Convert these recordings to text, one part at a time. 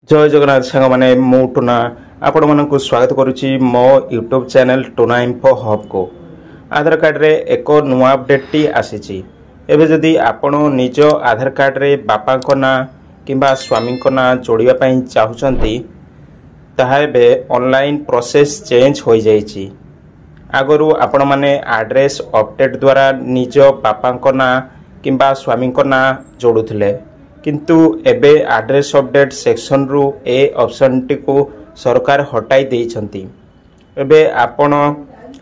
जय जगन्नाथ सांग मैंने मु टुना आपण मानक स्वागत करुच्ची मो YouTube channel tuna info hub को। आधार कार्ड रे एक नुआ अपडेट टी आसी। एबे जदि आपण निज आधार कार्ड रे बापा को ना किंबा स्वामी को ना जोड़िया पई चाहुचंती ताहा एबे ऑनलाइन प्रोसेस चेंज हो जाइछि। आगरु आपण माने एड्रेस अपडेट द्वारा निज बापा को ना किंबा स्वामी को ना जोड़ुथिले, किंतु एबे एड्रेस अपडेट सेक्शन रु ए ऑप्शन टी को सरकार हटाई देइछंती। एबे आपण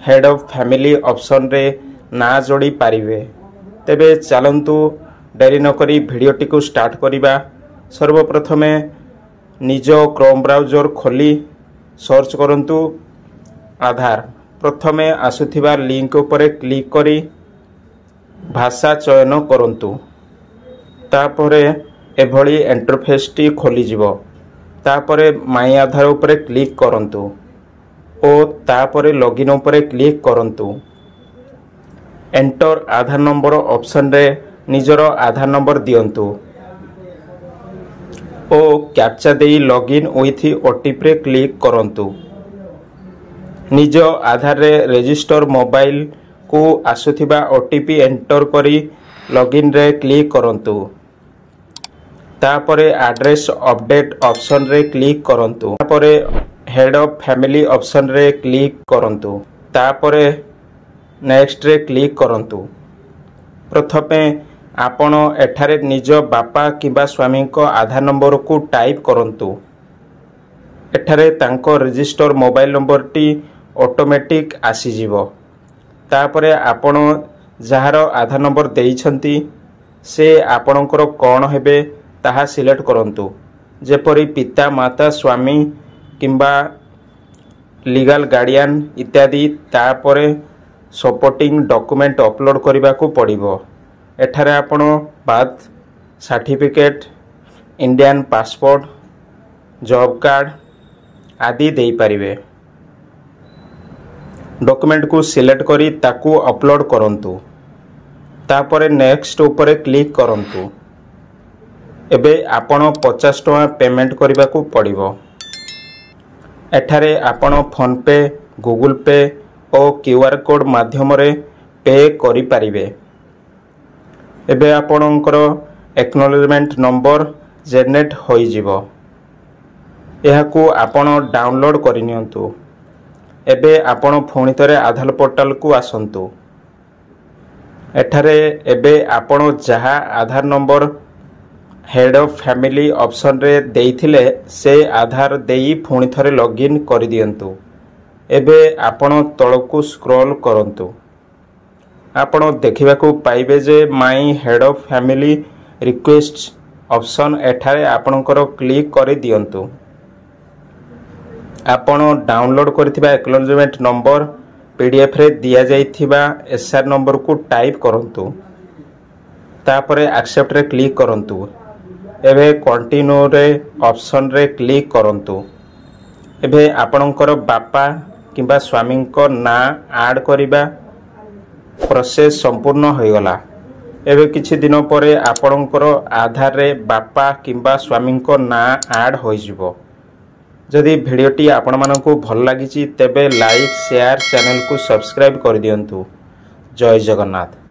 हेड ऑफ फैमिली ऑप्शन रे ना जोड़ी पारिबे। तेबे चलंतु डेरी न करी वीडियो टी को स्टार्ट करिबा। सर्वप्रथमे निज क्रोम ब्राउजर खोली सर्च करंतु आधार। प्रथमे आसुथिबा लिंक उपरे क्लिक करी भाषा चयन करंतु। तापरे एभली इंटरफेस टी खोली जिवो। तापरे माई आधार उपरे क्लिक करंतु ओ तापरे लॉगिन उपरे क्लिक करंतु। एंटर आधार नंबर ऑप्शन रे निजर आधार नंबर दियंतु ओ कैप्चा देई लॉगिन विथ ओटीपी रे क्लिक करंतु। निज आधार रे रजिस्टर मोबाइल को आसुथिबा ओटीपी एंटर करी लॉगिन रे क्लिक करंतु। तापरे एड्रेस अपडेट ऑप्शन रे क्लिक करंतु। तापरे हेड ऑफ फैमिली ऑप्शन रे क्लिक करंतु। तापरे नेक्स्ट रे क्लिक करंतु। प्रथमे आपण एठारे निज बापा किबा स्वामी को आधार नंबर को टाइप करंतु। एठारे तांको register mobile number T automatic आसी जिवो। तापरे आपण जहार आधार नंबर देइछंती से आपणकर कोन हेबे ताहा सिलेक्ट करंतु। जेपरी पिता माता स्वामी किंबा लीगल गार्डियन इत्यादि। तापरे सपोर्टिंग डॉक्यूमेंट अपलोड करबा को पड़िबो। एठारे आपण bath certificate, Indian passport, job card आदि देई परिबे। डॉक्यूमेंट को सिलेक्ट करी ताकू अपलोड करंतु। तापरे नेक्स्ट उपरे क्लिक करंतु। एबे आपण 50 टका पेमेंट करबा को पड़िबो। एठारे आपण फोन पे, गूगल पे और क्यूआर कोड माध्यम रे पे करि परिबे। एबे आपणकर एक्नॉलेजमेंट नंबर जनरेट होई जिवो। एहाकू आपण डाउनलोड करि नियंतु। एबे आपण फोनी तरे आधार पोर्टल को आसंतु। एठारे एबे आपण जहा Aadhaar number head of family option रे देइथिले से आधार देई फोनी थरे लॉगिन करि दियंतु। एबे आपण तळकू स्क्रॉल करंतु। आपण देखिबा को पाइबे जे my head of family request option एठारे आपणकर क्लिक करि दियंतु। आपण डाउनलोड करथिबा एक्नॉलेजमेंट नंबर पीडीएफ रे दिया जाइथिबा एसआर नंबर को टाइप करंतु। तापरे एक्सेप्ट रे क्लिक करंतु। एबे कंटिन्यू रे ऑप्शन रे क्लिक करंतु। एबे आपणकर बापा किंबा स्वामी को ना ऐड करिबा प्रोसेस संपूर्ण हो गला। एबे किछि दिन परे आपणकर आधार रे बापा किंबा स्वामी को ना ऐड हो जिवो। जदि भिडियोटी आपण मानकु भल लागिछि तेबे लाइक शेयर चैनल को सब्सक्राइब कर दियंतु। जय जगन्नाथ।